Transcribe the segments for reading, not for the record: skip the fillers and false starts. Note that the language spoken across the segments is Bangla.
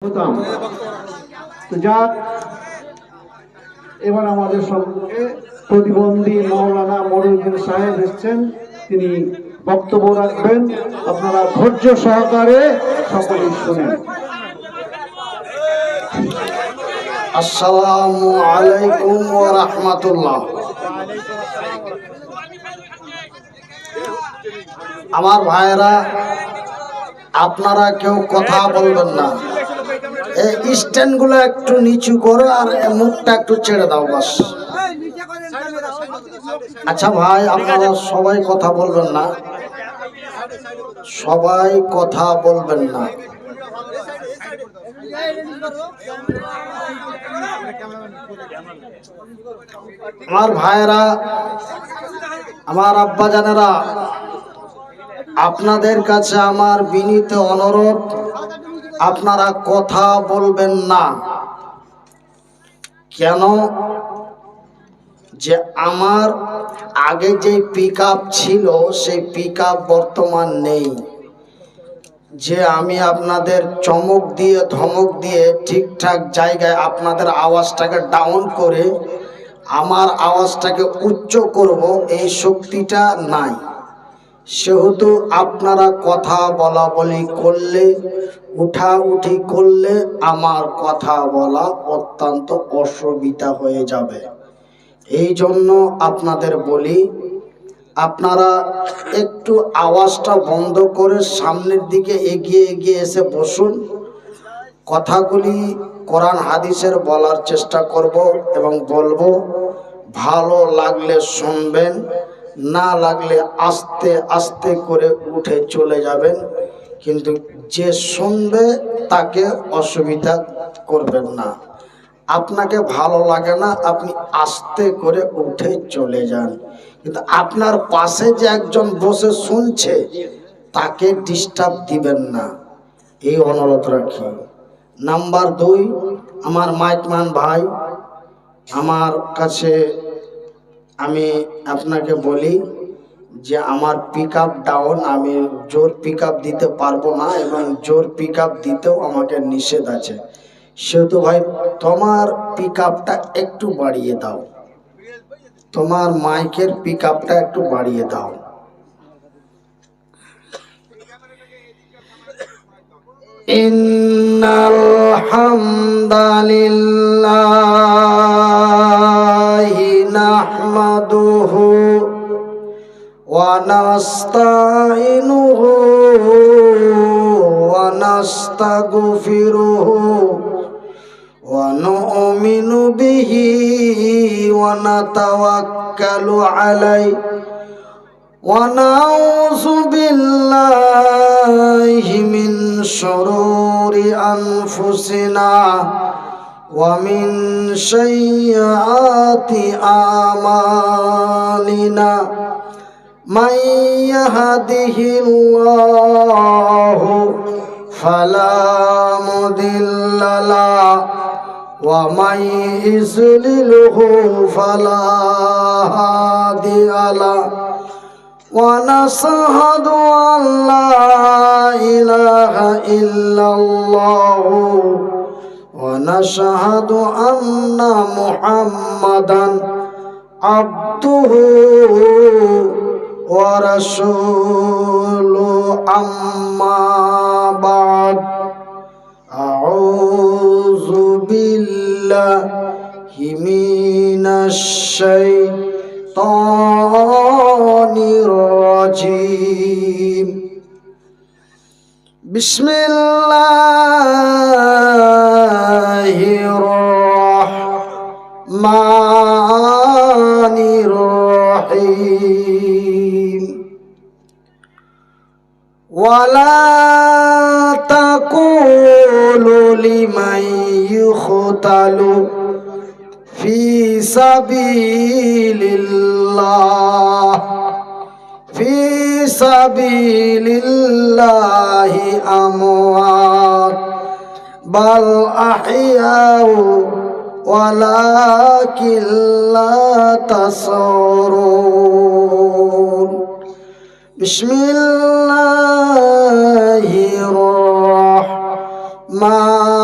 হতাম। তো যাক, এবার আমাদের সম্মুখে প্রতিবন্ধী মাওলানা মনিরুদ্দিন সাহেব এসেছেন, তিনি বক্তব্য রাখবেন। আপনারা ধৈর্য সহকারে সকলেই শুনেন। আসসালামু আলাইকুম ওয়া রাহমাতুল্লাহ। আমার ভাইরা, আপনারা কেউ কথা বলবেন না। এই স্ট্যান্ড গুলো একটু নিচু করো আর মুখটা একটু ছেড়ে দাও বাস। আচ্ছা ভাই, আপনারা সবাই কথা বলবেন না, সবাই কথা বলবেন না। আমার ভাইরা, আমার আব্বা জানেরা, আপনাদের কাছে আমার বিনীত অনুরোধ, আপনারা কথা বলবেন না। কেন? যে আমার আগে যে পিকআপ ছিল সেই পিকআপ বর্তমান নেই। যে আমি আপনাদের চমক দিয়ে ধমক দিয়ে ঠিকঠাক জায়গায় আপনাদের আওয়াজটাকে ডাউন করে আমার আওয়াজটাকে উচ্চ করব, এই শক্তিটা নাই। সেহেতু আপনারা কথা বলা বলি করলে, উঠাউঠি করলে আমার কথা বলা অত্যন্ত অসুবিধা হয়ে যাবে। এই জন্য আপনাদের বলি, আপনারা একটু আওয়াজটা বন্ধ করে সামনের দিকে এগিয়ে এগিয়ে এসে বসুন। কথাগুলি কোরআন হাদিসের বলার চেষ্টা করব এবং বলবো। ভালো লাগলে শুনবেন, না লাগলে আস্তে আস্তে করে উঠে চলে যাবেন। কিন্তু যে শুনবে তাকে অসুবিধা করবেন না। আপনাকে ভালো লাগে না, আপনি আস্তে করে উঠে চলে যান। কিন্তু আপনার পাশে যে একজন বসে শুনছে তাকে ডিস্টার্ব দিবেন না, এই অনুরোধ রাখি। নাম্বার 2, আমার মাইকম্যান ভাই, আমার কাছে আমি আপনাকে বলি যে আমার পিকআপ ডাউন, আমি জোর পিকআপ দিতে পারবো না এবং জোর পিকআপ দিতেও আমাকে নিষেধ আছে। সেহেতু ভাই তোমার পিকআপটা একটু বাড়িয়ে দাও, তোমার মাইকের পিকআপটা একটু বাড়িয়ে দাও। ইন্নাল হামদালিল্লাহি নাহমাদুহু ওয়া নাস্তাইনুহু ওয়া নাস্তাগফিরুহু ওয়া নু'মিনু বিহি ওয়া নাতাওয়াক্কালু আলাইহি ওয়া নাউযু বিল্লাহি মিন শুরুরি আনফুসিনা ওয়া মিন সাইয়্যাতি আমালিনা। মান ইয়াহদিহিল্লাহু ফালা মুদিল্লা লাহু ওয়া মান ইযলিলহু ফালা হাদিয়া লাহু। ওয়া নাশহাদু আন লা ইলাহা ইল্লাল্লাহু ওয়া নাশহাদু আন্না মুহাম্মাদান আবদুহু ওয়া রাসূলুহু। আম্মা বা'দ, আউযু বিল্লাহি মিনাশ শাইতানির রাজীম। বিসমিল্লাহির রহমানির রহিম। ওয়ালা তাকুলু লিমান ইউখতালু ফি সাবিলিল্লাহ ফি সাবিলিল্লাহি আমওয়াত বাল আহইয়াউ ওয়ালাকিন লা তাশউরুন। বিসমিল্লাহির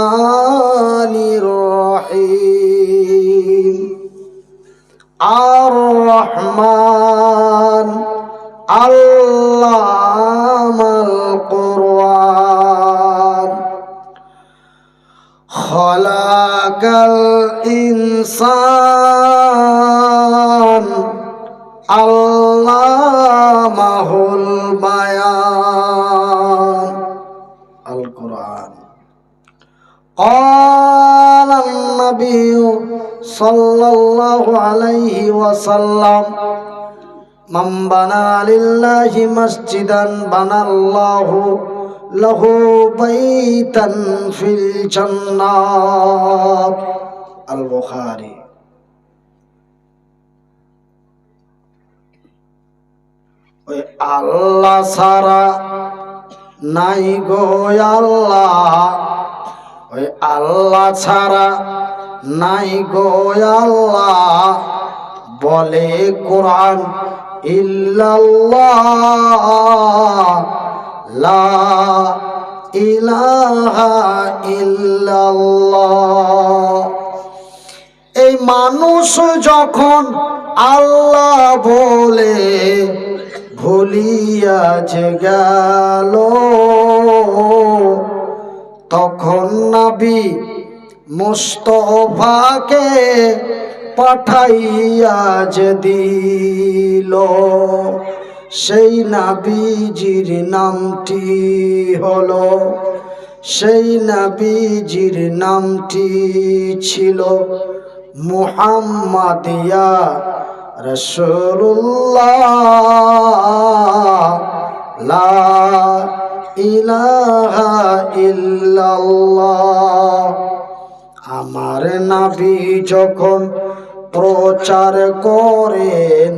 রহমানির রহিম। আর রহমান আল্লামাল কুরআন। খলাকাল ইনসান আল্লামাহুল বায়ান। আল কুরআন। قال النبي صلى الله عليه وسلم من بنى لله مسجدا بنى الله له بيتا في الجنة। البخاري। ওই আল্লাহ সারা নাই গো আল্লাহ, ওই আল্লাহ ছাড়া নাই গো আল্লাহ, বলে কোরআন ইল্লাল্লাহ লা ইলাহা ইল্লাল্লাহ। এই মানুষ যখন আল্লাহ বলে ভুলিয়া যে গেল, তখন নবী মুস্তফাকে পাঠাইয়া যে দিল, সেই নবীজির নামটি হলো, সেই নবীজির নামটি ছিল মুহাম্মাদিয়া রাসূলুল্লাহ লা ইলাহা ইল্লাল্লাহ। আমার নবী যখন প্রচার করেন,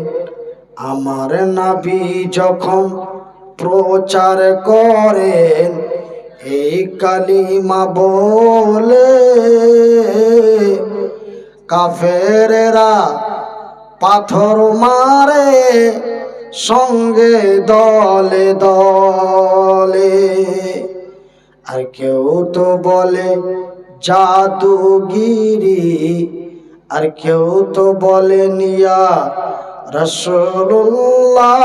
আমার নবী যখন প্রচার করেন, এই কালিমা বলে কাফেরেরা পাথর মারে সঙ্গে দলে দলে। আর কেউ তো বলে জাদুগিরি, আর কেউ তো বলে নিয়া রাসূলুল্লাহ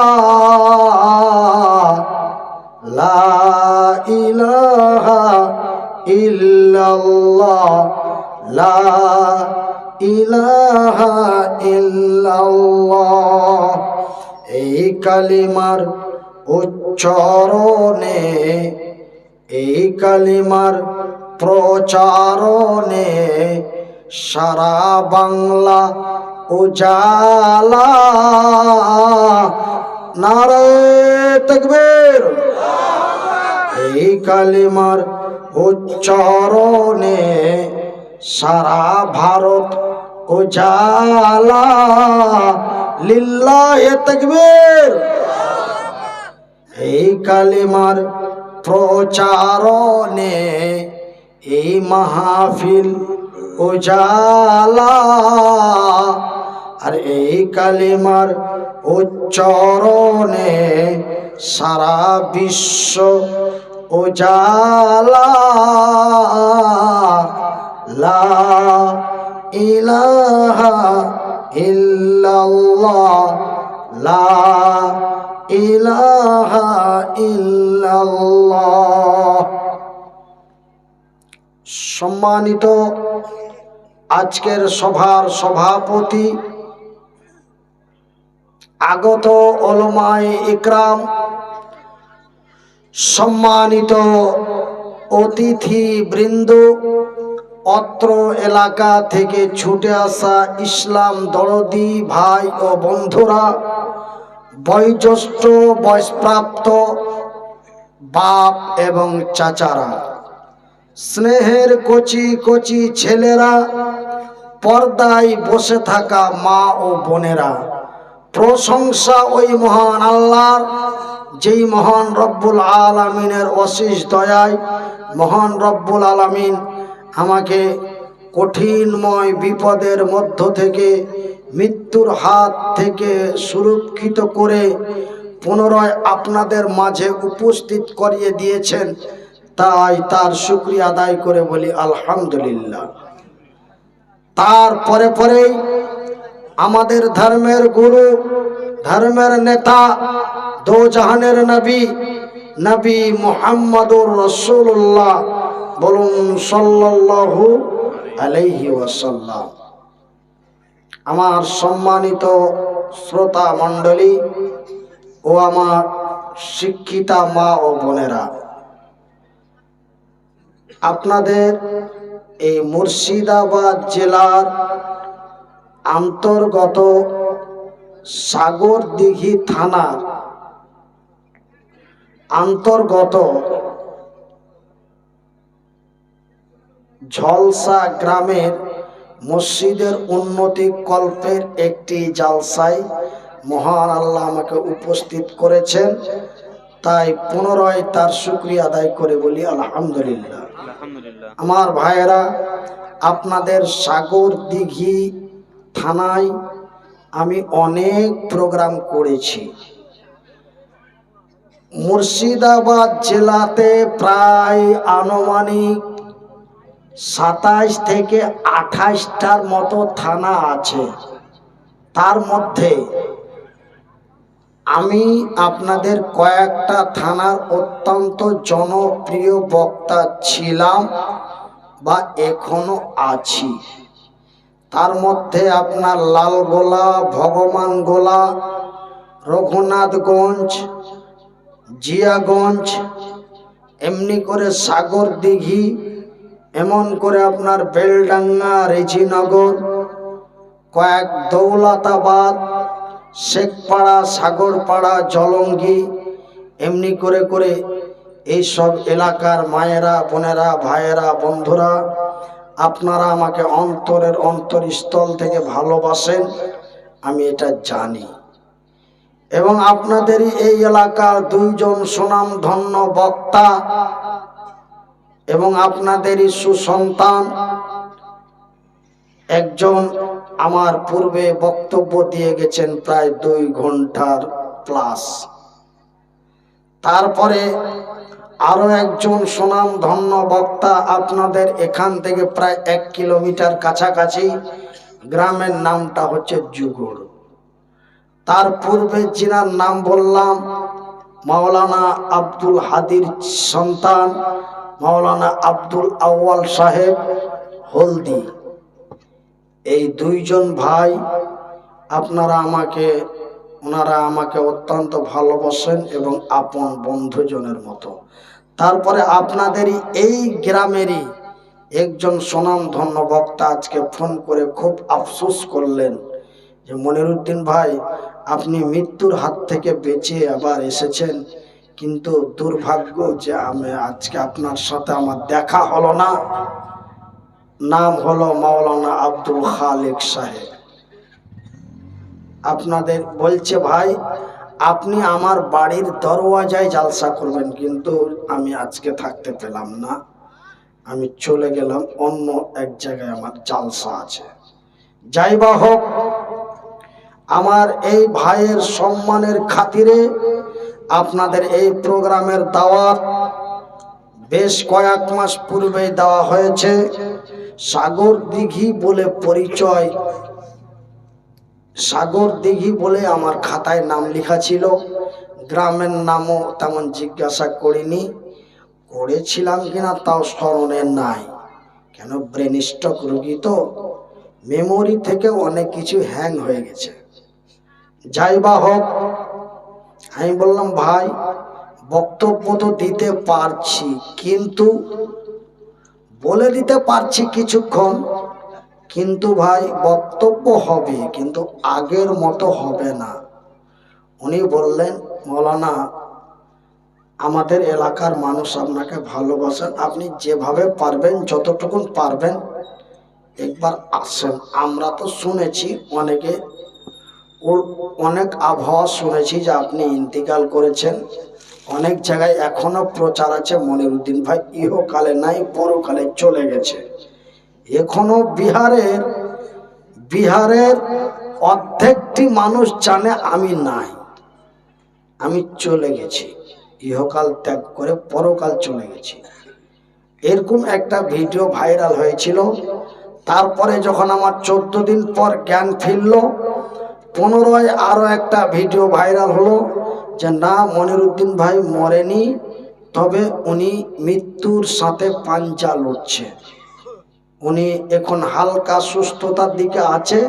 লা ইলাহা ইল্লাল্লাহ লা ইলাহা ইল্লাল্লাহ। এই কালিমার উচ্চারণে, এই কালিমার প্রচারণে সারা বাংলা উজালা। নারে তাকবীর। এই কালিমার উচ্চারণে সারা ভারত উজালা। লিল্লাহি তাকবীর। এই কালিমার প্রচারণে এই মাহফিল উজালা। আর এই কালিমার উচ্চারণে সারা বিশ্ব উজালা। লা ইলাহা ইল্লাল্লাহ লা ইলাহা ইল্লাল্লাহ। সম্মানিত আজকের সভার সভাপতি, আগত উলামায়ে ইকরাম, সম্মানিত অতিথি বৃন্দ, অত্র এলাকা থেকে ছুটে আসা ইসলাম দরদি ভাই ও বন্ধুরা, বয়োজ্যেষ্ঠ বয়সপ্রাপ্ত বাপ এবং চাচারা, স্নেহের কচি কচি ছেলেরা, পর্দায় বসে থাকা মা ও বোনেরা, প্রশংসা ওই মহান আল্লাহর, যেই মহান রব্বুল আলামিনের অশেষ দয়ায় মহান রব্বুল আলামিন আমাকে কঠিনময় বিপদের মধ্য থেকে, মৃত্যুর হাত থেকে সুরক্ষিত করে পুনরায় আপনাদের মাঝে উপস্থিত করিয়ে দিয়েছেন। তাই তার শুকরিয়া আদায় করে বলি আলহামদুলিল্লাহ। তারপরে পরেই আমাদের ধর্মের গুরু, ধর্মের নেতা, দো জাহানের নবী, নবী মুহাম্মদুর রাসূলুল্লাহ, বলুন সাল্লাল্লাহু আলাইহি ওয়াসাল্লাম। আমার সম্মানিত শ্রোতা মণ্ডলী ও আমার শিক্ষিতা মা ও বোনেরা, আপনাদের এই মুর্শিদাবাদ জেলার অন্তর্গত সাগরদিঘি থানার অন্তর্গত ঝলসা গ্রামের মসজিদের উন্নতি কল্পের একটি জালসায় মহান আল্লাহ আমাকে উপস্থিত করেছেন, তাই পুনরায় তার শুকরিয়া আদায় করে বলি আলহামদুলিল্লাহ। আমার ভাইয়েরা, আপনাদের সাগরদিঘি থানায় আমি অনেক প্রোগ্রাম করেছি। মুর্শিদাবাদ জেলাতে প্রায় আনুমানিক 27 থেকে 28টার মতো থানা আছে। তার মধ্যে আমি আপনাদের কয়েকটা থানার অত্যন্ত জনপ্রিয় বক্তা ছিলাম বা এখনো আছি। তার মধ্যে আপনার লালগোলা, ভগবানগোলা, রঘুনাথগঞ্জ, জিয়াগঞ্জ, এমনি করে সাগরদিঘি, এমন করে আপনার বেলডাঙ্গা, রেজিনগর, কয়েক দৌলতাবাদ, শেখপাড়া, সাগরপাড়া, জলঙ্গি, এমনি করে করে এই সব এলাকার মায়েরা, বোনেরা, ভাইয়েরা, বন্ধুরা, আপনারা আমাকে অন্তরের অন্তরস্থল থেকে ভালোবাসেন, আমি এটা জানি। এবং আপনাদেরই এই এলাকার দুইজন সুনামধন্য বক্তা এবং আপনাদেরই সুসন্তান একজন আমার পূর্বে বক্তব্য দিয়ে গেছেন প্রায় 2 ঘন্টার প্লাস। তারপরে আরো একজন সুনামধন্য বক্তা আপনাদের এখান থেকে প্রায় 1 কিলোমিটার কাছাকাছি, গ্রামের নামটা হচ্ছে যুগড়। তার পূর্বে যিনার নাম বললাম, মাওলানা আব্দুল হাদির সন্তান মাওলানা আব্দুল আউয়াল সাহেব হলদি। এই দুইজন ভাই ওনারা আমাকে অত্যন্ত ভালোবাসেন এবং আপন বন্ধুজনের মতো। তারপরে আপনাদেরই এই গ্রামেরই একজন সুনামধন্য বক্তা আজকে ফোন করে খুব আফসোস করলেন যে মনিরুদ্দিন ভাই, আপনি মৃত্যুর হাত থেকে বেঁচে আবার এসেছেন, কিন্তু দুর্ভাগ্য যে আমি আজকে আপনার সাথে আমার দেখা হলো না। নাম হলো মাওলানা আব্দুল খালেক সাহেব। আপনাদের বলছে, ভাই আপনি আমার বাড়ির দরওয়াজায় জালসা করবেন, কিন্তু আমি আজকে থাকতে পেলাম না, আমি চলে গেলাম অন্য এক জায়গায়, আমার জালসা আছে। যাই বা হোক, আমার এই ভাইয়ের সম্মানের খাতিরে আপনাদের এই প্রোগ্রামের দাওয়াত বেশ কয়েক মাস পূর্বেই দেওয়া হয়েছে। সাগরদিঘি বলে পরিচয়, সাগরদিঘি বলে আমার খাতায় নাম লেখা ছিল, গ্রামের নামও তেমন জিজ্ঞাসা করিনি, করেছিলাম কিনা তাও স্মরণে নাই, কেন ব্রেন স্ট্রোক রোগী তো, মেমোরি থেকে অনেক কিছু হ্যাং হয়ে গেছে। যাই বা হোক, আমি বললাম ভাই বক্তব্য তো দিতে পারছি, কিন্তু বলে দিতে পারছি কিছুক্ষণ, কিন্তু ভাই বক্তব্য হবে, কিন্তু আগের মতো হবে না। উনি বললেন, মৌলানা আমাদের এলাকার মানুষ আপনাকে ভালোবাসেন, আপনি যেভাবে পারবেন, যতটুকু পারবেন একবার আসেন। আমরা তো শুনেছি অনেক আবহাওয়া শুনেছি যে আপনি ইন্তিকাল করেছেন, অনেক জায়গায় এখনো প্রচার আছে মনিরুদ্দিন ভাই ইহকালে নাই, পরকালে চলে গেছে। এখনো বিহারের অর্ধেকটি মানুষ জানে আমি নাই, আমি চলে গেছি, ইহকাল ত্যাগ করে পরকাল চলে গেছি। এরকম একটা ভিডিও ভাইরাল হয়েছিল। তারপরে যখন আমার 14 দিন পর জ্ঞান ফিরল, 15য় আরো একটা ভিডিও ভাইরাল হলো যে না, মনিরুদ্দিন ভাই মরেনি, তবে উনি মৃত্যুর সাথে পাঞ্জা লড়ছে, উনি এখন হালকা সুস্থতার দিকে আছে,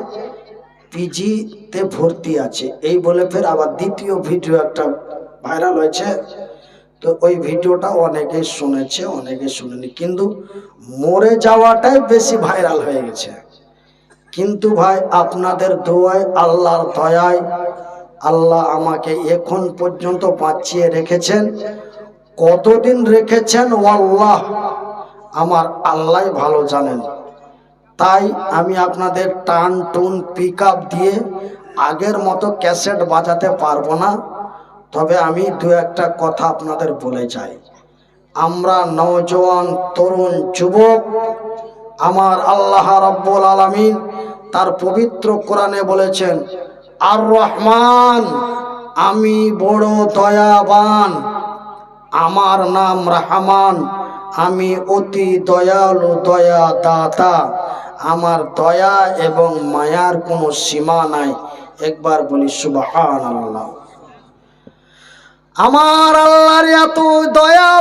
পিজিতে ভর্তি আছে, এই বলে ফের আবার দ্বিতীয় ভিডিও একটা ভাইরাল হয়েছে। তো ওই ভিডিওটা অনেকে শুনেছে, অনেকে শুনেনি, কিন্তু মরে যাওয়াটাই বেশি ভাইরাল হয়ে গেছে। কিন্তু ভাই আপনাদের দোয়ায়, আল্লাহর দয়ায় আল্লাহ আমাকে এখন পর্যন্ত বাঁচিয়ে রেখেছেন। কতদিন রেখেছেন আল্লাহ, আমার আল্লাহ ভালো জানেন। তাই আমি আপনাদের টান টুন পিক আপ দিয়ে আগের মতো ক্যাসেট বাজাতে পারবো না, তবে আমি দু একটা কথা আপনাদের বলে যাই। আমরা নওজোয়ান তরুণ যুবক, আমার আল্লাহ রাব্বুল আলামিন তার পবিত্র কোরআনে বলেছেন, আর রহমান, আমি বড় দয়াবান, আমার নাম রহমান, আমি অতি দয়ালু দয়া দাতা, আমার দয়া এবং মায়ার কোনো সীমা নাই। একবার বলি সুবহানাল্লাহ। আমার আল্লাহর এত দয়া,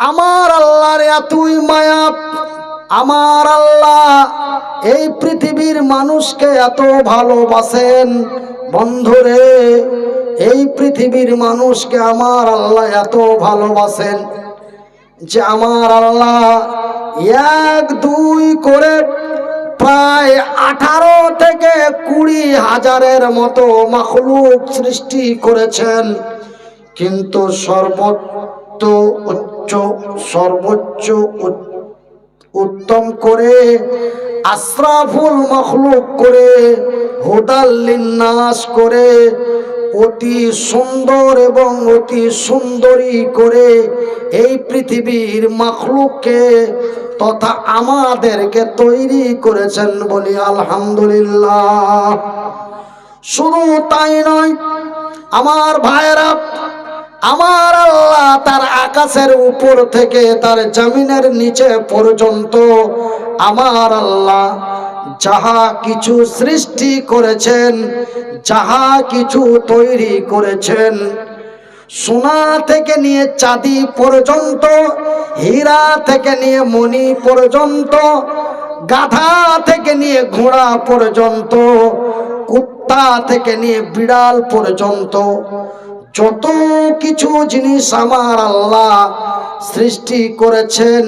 আমার আল্লাহর এতই মায়া, আমার আল্লাহ এই পৃথিবীর মানুষকে এত ভালোবাসেন। বন্ধুরে, এই পৃথিবীর মানুষকে আমার আল্লাহ এত ভালোবাসেন যে আমার আল্লাহ 1-2 করে প্রায় 18 থেকে 20 হাজারের মতো মাখলুক সৃষ্টি করেছেন, কিন্তু সর্বোচ্চ উত্তম করে আশরাফুল মখলুক করে হুদাল লিন্নাস করে অতি সুন্দর এবং অতি সুন্দরী করে এই পৃথিবীর মখলুককে তথা আমাদেরকে তৈরি করেছেন, বলি আলহামদুলিল্লাহ। শুধু তাই নয় আমার ভাইরা, আমার আল্লাহ তার আকাশের উপর থেকে তার জমিনের নিচে পর্যন্ত আমার আল্লাহ যাহা কিছু সৃষ্টি করেছেন, যাহা কিছু তৈরি করেছেন, সোনা থেকে নিয়ে চাঁদি পর্যন্ত, হীরা থেকে নিয়ে মণি পর্যন্ত, গাধা থেকে নিয়ে ঘোড়া পর্যন্ত, কুত্তা থেকে নিয়ে বিড়াল পর্যন্ত যত কিছু জিনিস আমার আল্লাহ সৃষ্টি করেছেন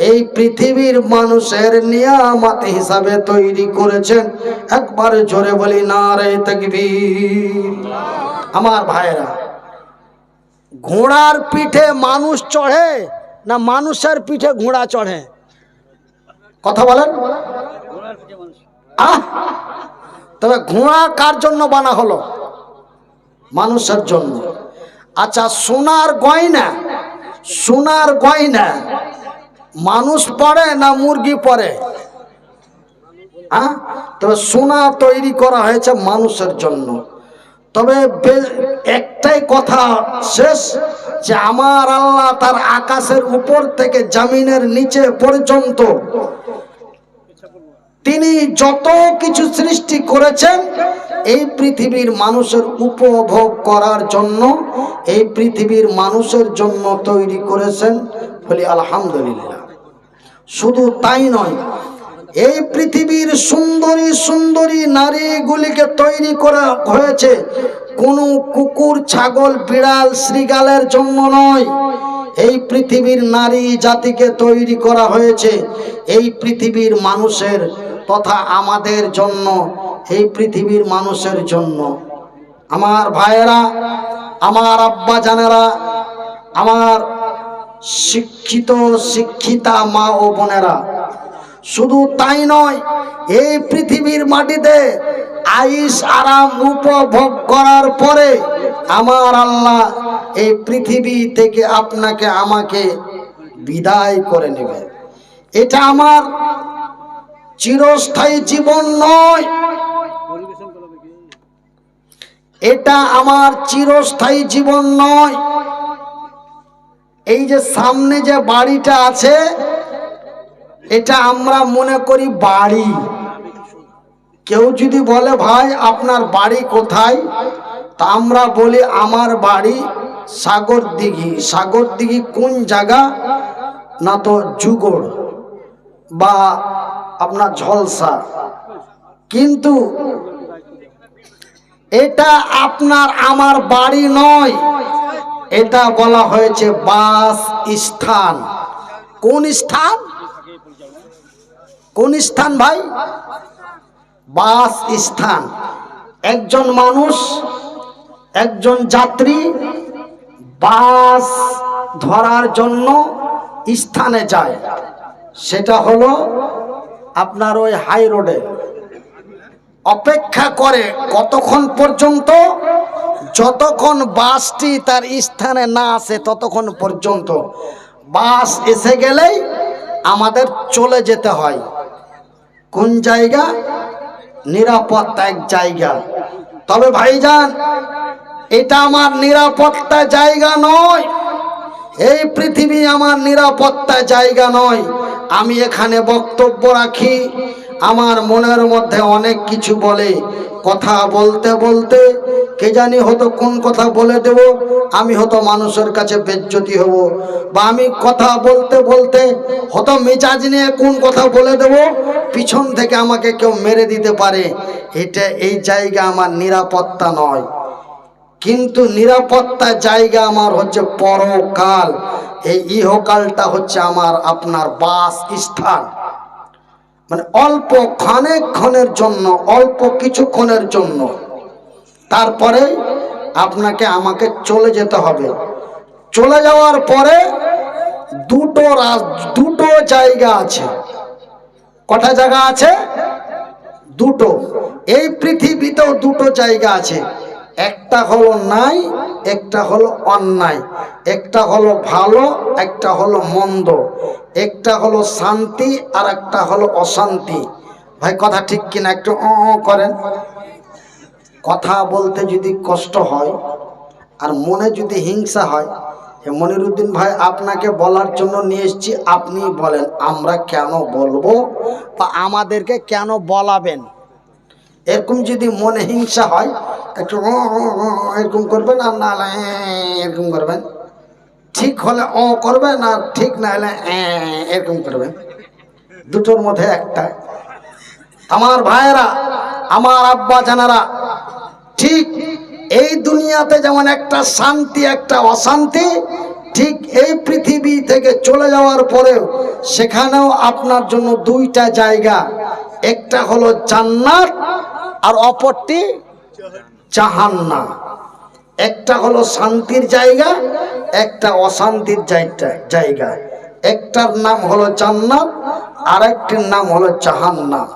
এই পৃথিবীর মানুষের নিয়ামত হিসাবে তৈরি করেছেন। একবার জোরে বলি নারে তাকবীর। আমার ভাইরা, ঘোড়ার পিঠে মানুষ চড়ে না মানুষের পিঠে ঘোড়া চড়ে? কথা বলেন। তবে ঘোড়া কার জন্য বানা হলো? মানুষের জন্য। আচ্ছা, সোনার গয়না, সোনার গয়না মানুষ পরে না মুরগি পরে? তবে সোনা তৈরি করা হয়েছে মানুষের জন্য। তবে একটাই কথা শেষ, যে আমার আল্লাহ তার আকাশের উপর থেকে জমিনের নিচে পর্যন্ত তিনি যত কিছু সৃষ্টি করেছেন এই পৃথিবীর মানুষের উপভোগ করার জন্য, এই পৃথিবীর মানুষের জন্য তৈরি করেছেন, বলি আলহামদুলিল্লাহ। শুধু তাই নয়, এই পৃথিবীর সুন্দরী সুন্দরী নারীগুলিকে তৈরি করা হয়েছে কোনো কুকুর, ছাগল, বিড়াল, শৃগালের জন্য নয়। এই পৃথিবীর নারী জাতিকে তৈরি করা হয়েছে এই পৃথিবীর মানুষের তথা আমাদের জন্য, এই পৃথিবীর মানুষের জন্য। আমার ভাইয়েরা, আমার আব্বা জানেরা, আমার শিক্ষিত শিক্ষিতা মা ও বোনেরা, শুধু তাই নয়, এই পৃথিবীর মাটিতে আইস আরাম উপভোগ করার পরে আমার আল্লাহ এই পৃথিবী থেকে আপনাকে আমাকে বিদায় করে নেবে। এটা আমার চিরস্থায়ী জীবন নয়, এটা আমার চিরস্থায়ী জীবন নয়, এই যে সামনে যে বাড়িটা আছে এটা আমরা মনে করি বাড়ি। কেউ যদি বলে ভাই আপনার বাড়ি কোথায়, তা আমরা বলি আমার বাড়ি সাগরদিঘি। সাগরদিঘি কোন জায়গা? না তো জুগড় বা আপনার ঝলসা। কিন্তু এটা আপনার আমার বাড়ি নয়, এটা বলা হয়েছে বাস স্থান। কোন স্থান? কোন স্থান ভাই? বাস স্থান। একজন মানুষ, একজন যাত্রী বাস ধরার জন্য স্থানে যায়, সেটা হলো আপনার ওই হাই রোডে অপেক্ষা করে কতক্ষণ পর্যন্ত? যতক্ষণ বাসটি তার স্থানে না আসে ততক্ষণ পর্যন্ত। বাস এসে গেলেই আমাদের চলে যেতে হয়। কোন জায়গা? নিরাপত্তা এক জায়গা। তবে ভাইজান এটা আমার নিরাপত্তা জায়গা নয়, এই পৃথিবী আমার নিরাপত্তা জায়গা নয়। আমি এখানে বক্তব্য রাখি, আমার মনের মধ্যে অনেক কিছু বলে, কথা বলতে বলতে কে জানি হয়তো কোন কথা বলে দেব, আমি হয়তো মানুষের কাছে বেজ্জতি হব, বা আমি কথা বলতে বলতে হয়তো মেজাজ নিয়ে কোন কথা বলে দেব, পিছন থেকে আমাকে কেউ মেরে দিতে পারে। এটা এই জায়গা আমার নিরাপত্তা নয়। কিন্তু নিরাপত্তা জায়গা আমার হচ্ছে পরকাল। এই ইহকালটা হচ্ছে আমার আপনার বাস স্থান। মানে অল্প ক্ষণের জন্য, অল্প কিছুক্ষণের জন্য, তারপরে আপনাকে আমাকে চলে যেতে হবে। চলে যাওয়ার পরে দুটো জায়গা আছে। কটা জায়গা আছে? দুটো। এই পৃথিবীতেও দুটো জায়গা আছে, একটা হলো নাই, একটা হলো অন্যায়, একটা হলো ভালো, একটা হলো মন্দ, একটা হলো শান্তি আর একটা হলো অশান্তি। ভাই কথা ঠিক কিনা? একটু করেন। কথা বলতে যদি কষ্ট হয় আর মনে যদি হিংসা হয়, মনিরুদ্দিন ভাই আপনাকে বলার জন্য নিয়ে এসেছি, আপনি বলেন আমরা কেন বলবো বা আমাদেরকে কেন বলাবেন। এরকম যদি মনে হিংসা হয় একটু এরকম করবেন, আর না হলে এরকম করবেন। ঠিক হলে করবেন, আর ঠিক না হলে এরকম করবেন। দুটোর মধ্যে একটা। আমার ভাইয়েরা, আমার আব্বা জানারা, ঠিক এই দুনিয়াতে যেমন একটা শান্তি একটা অশান্তি, ঠিক এই পৃথিবী থেকে চলে যাওয়ার পরেও সেখানেও আপনার জন্য দুইটা জায়গা, একটা হলো জান্নাত আর অপরটি জাহান্নাম। একটা হলো শান্তির জায়গা, একটা অশান্তির জায়গা। একটার নাম হলো জান্নাত আর একটির নাম হলো জাহান্নাম।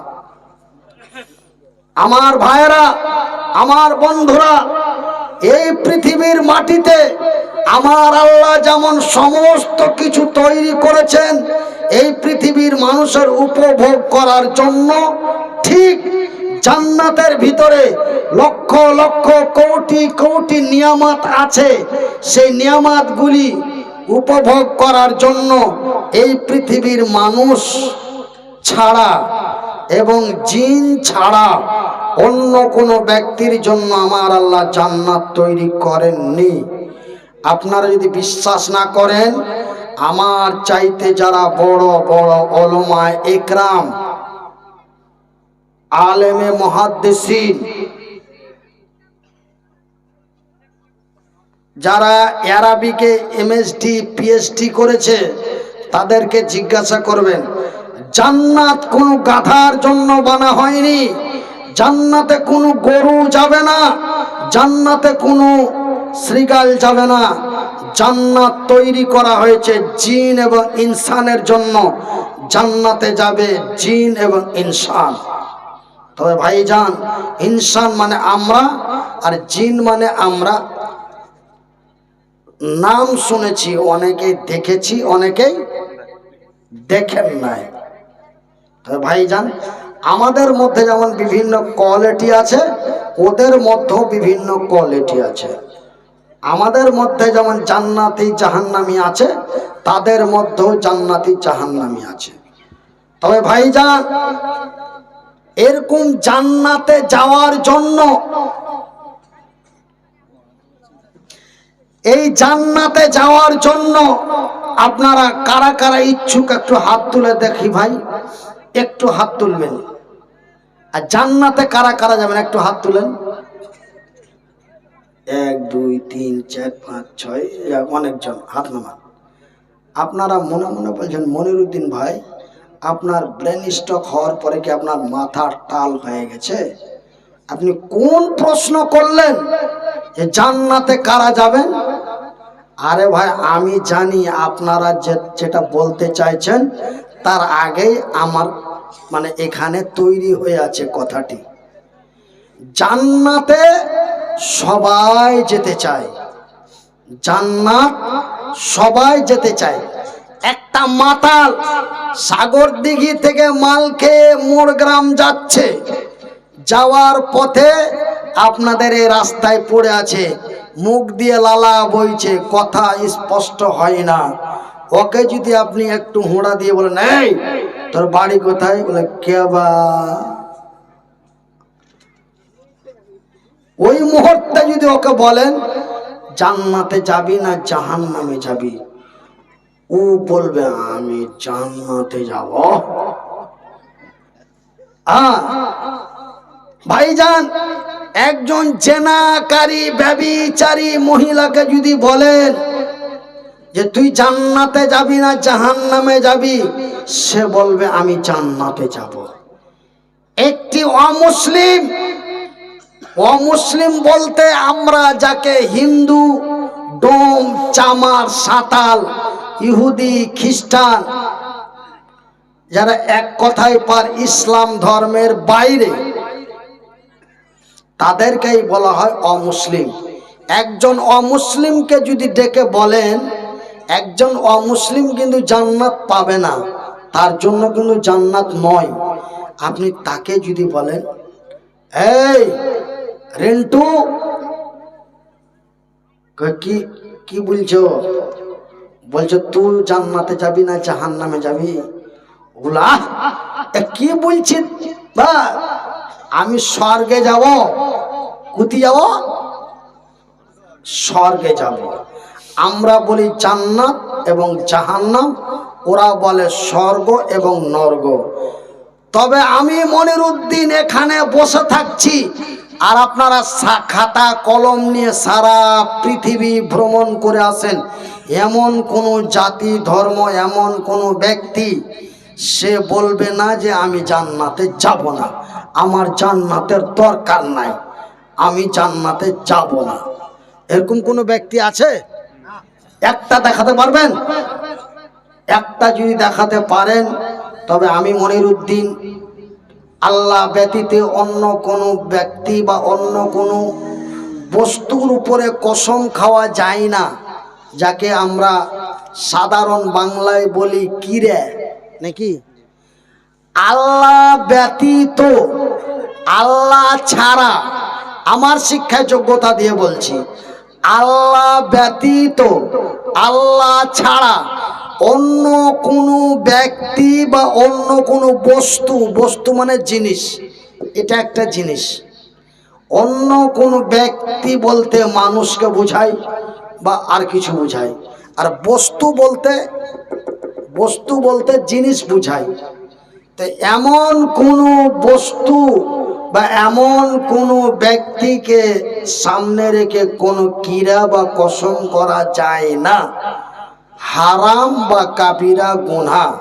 আমার ভাইয়েরা, আমার বন্ধুরা, এই পৃথিবীর মাটিতে আমার আল্লাহ যেমন সমস্ত কিছু তৈরি করেছেন এই পৃথিবীর মানুষের উপভোগ করার জন্য, ঠিক জান্নাতের ভিতরে লক্ষ লক্ষ কোটি কোটি নিয়ামত আছে। সেই নিয়ামতগুলি উপভোগ করার জন্য এই পৃথিবীর মানুষ ছাড়া এবং জিন ছাড়া অন্য কোনো ব্যক্তির জন্য আমার আল্লাহ জান্নাত তৈরি করেননি। আপনারা যদি বিশ্বাস না করেন, আমার চাইতে যারা বড় বড় উলামায়ে ইকরাম, আলেমে মুহাদ্দিসিন, যারা আরবিকে এমএসডি পিএইচডি করেছে, তাদেরকে জিজ্ঞাসা করবেন, জান্নাত কোনো গাধার জন্য বানা হয়নি, জান্নাতে কোনো গরু যাবে না, জান্নাতে কোনো শ্রীগাল যাবে না। জান্নাত তৈরি করা হয়েছে জিন এবং ইনসানের জন্য। জান্নাতে যাবে জিন এবং ইনসান। তবে ভাইজান, ইনসান মানে আমরা আর জিন মানে আমরা নাম শুনেছি, অনেকেই দেখেছি, অনেকেই দেখেন নাই। তবে ভাইজান, আমাদের মধ্যে যেমন বিভিন্ন কোয়ালিটি আছে, ওদের মধ্যেও বিভিন্ন কোয়ালিটি আছে। আমাদের মধ্যে যেমন জান্নাতি জাহান্নামী আছে, তাদের মধ্যেও জান্নাতি জাহান্নামী আছে। তবে ভাইজান, এরকম জান্নাতে যাওয়ার জন্য, এই জান্নাতে যাওয়ার জন্য আপনারা কারা কারা ইচ্ছুক একটু হাত তুলে দেখি ভাই, একটু হাত তুলবেন। আর জান্নাতে কারা কারা যাবেন একটু হাত তুলেন। 1 2 3 4 5 6, অনেকজন হাত নামান। আপনারা মনে মনে বলছেন মনিরুদ্দিন ভাই, আপনার ব্রেন স্ট্রোক হওয়ার পরে কি আপনার মাথা টাল হয়ে গেছে? আপনি কোন প্রশ্ন করলেন যে জান্নাতে কারা যাবেন? আরে ভাই, আমি জানি আপনারা যেটা বলতে চাইছেন তার আগেই আমার মানে এখানে তৈরি হয়ে আছে কথাটি। জান্নাতে সবাই যেতে চায়, জান্নাত সবাই যেতে চায়। একটা মাতাল সাগরদিঘি থেকে মাল খেয়ে মোড়গ্রাম যাচ্ছে, যাওয়ার পথে আপনাদের এই রাস্তায় পড়ে আছে, মুখ দিয়ে লালা বইছে, কথা স্পষ্ট হয় না। ওকে যদি আপনি একটু হোঁড়া দিয়ে বলেন, এই তোর বাড়ি কোথায়, বলে কে বা, ওই মুহূর্তে যদি ওকে বলেন জান্নাতে যাবি না জাহান্নামে যাবি, ও বলবে আমি জান্নাতে যাব। ভাইজান, একজন জেনাকারী ব্যভিচারী মহিলাকে যদি বলেন যে তুই জান্নাতে যাবি না জাহান্নামে যাবি, সে বলবে আমি জান্নাতে যাব। একটি অমুসলিম বলতে আমরা যাকে হিন্দু, ডোম, চামার, সাঁতাল, ইহুদি, খ্রিস্টান, যারা এক কথায় পার ইসলাম ধর্মের বাইরে, তাদেরকেই বলা হয় অমুসলিম। একজন অমুসলিমকে যদি ডেকে বলেন, একজন অমুসলিম কিন্তু জান্নাত পাবে না, তার জন্য কিন্তু জান্নাত নয়। আপনি তাকে যদি বলেন, এই রেন্টু, কি বলছো? বলছো তুই জান্নাতে যাবি না জাহান্নামে যাবি? ওলা কি বলছি বা, আমি স্বর্গে যাব। কোথায় যাব? স্বর্গে যাব। আমরা বলি জান্নাত এবং জাহান্নাম, ওরা বলে স্বর্গ এবং নরক। তবে আমি মনিরুদ্দিন এখানে বসে থাকছি, আর আপনারা খাতা কলম নিয়ে সারা পৃথিবী ভ্রমণ করে আসেন। এমন কোনো জাতি, ধর্ম, এমন কোনো ব্যক্তি সে বলবে না যে আমি জান্নাতে যাব না, আমার জান্নাতের দরকার নাই, আমি জান্নাতে যাব না। এরকম কোনো ব্যক্তি আছে? একটা দেখাতে পারবেন? একটা যদি দেখাতে পারেন, তবে আমি মনিরুদ্দিন আল্লাহ ব্যতীত অন্য কোনো ব্যক্তি বা অন্য কোনো বস্তুর উপরে কসম খাওয়া যায় না, যাকে আমরা সাধারণ বাংলায় বলি কিরে নাকি। আল্লাহ ব্যতীত, আল্লাহ ছাড়া, আমার শিক্ষায় যোগ্যতা দিয়ে বলছি, আল্লাহ ব্যতীত, আল্লাহ ছাড়া অন্য কোনো ব্যক্তি বা অন্য কোনো বস্তু, বস্তু মানে জিনিস, এটা একটা জিনিস, অন্য কোনো ব্যক্তি বলতে মানুষকে বোঝায় বা আর কিছু বোঝায়, আর বস্তু বলতে জিনিস বোঝায়। তো এমন কোনো বস্তু বা এমন কোনো ব্যক্তিকে সামনে রেখে কোনো কিরা বা কসম করা যায় না, হারাম বা কাবিরা গুনাহ।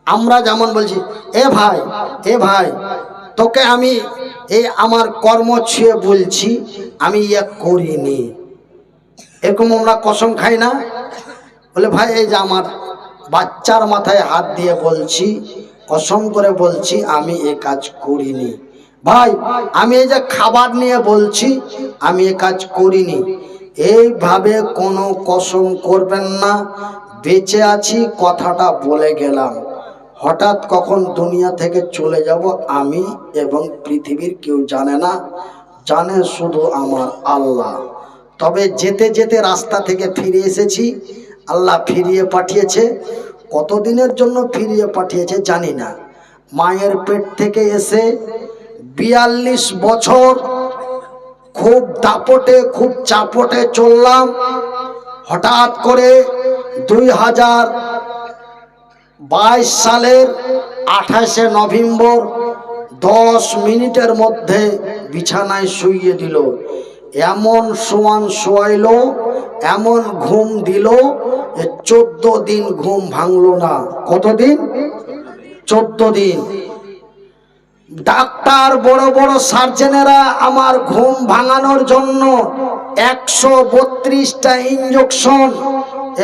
আমরা যেমন বলছি, এ ভাই তোকে আমি এই আমার কর্ম ছুঁয়ে বলছি আমি ইয়া করিনি, এরকম আমরা কসম খাই না? বলে ভাই এই যে আমার বাচ্চার মাথায় হাত দিয়ে বলছি, কসম করে বলছি আমি এ কাজ করিনি। ভাই আমি এই যে খাবার নিয়ে বলছি আমি এ কাজ করিনি। এইভাবে কোনো কসম করবেন না। বেঁচে আছি কথাটা বলে গেলাম, হঠাৎ কখন দুনিয়া থেকে চলে যাব আমি এবং পৃথিবীর কেউ জানে না, জানে শুধু আমার আল্লাহ। তবে যেতে যেতে রাস্তা থেকে ফিরে এসেছি, আল্লাহ ফিরিয়ে পাঠিয়েছে। কতদিনের জন্য ফিরিয়ে পাঠিয়েছে জানি না। মায়ের পেট থেকে এসে 42 বছর খুব দাপটে খুব চাপটে চললাম। হঠাৎ করে 2022 সালের 28শে নভেম্বর 10 মিনিটের মধ্যে বিছানায় শুইয়ে দিল। এমন শোয়াইল, এমন ঘুম দিল যে 14 দিন ঘুম ভাঙলো না। কতদিন? 14 দিন। ডাক্তার, বড় বড় সার্জেনেরা আমার ঘুম ভাঙানোর জন্য 132টা ইঞ্জেকশন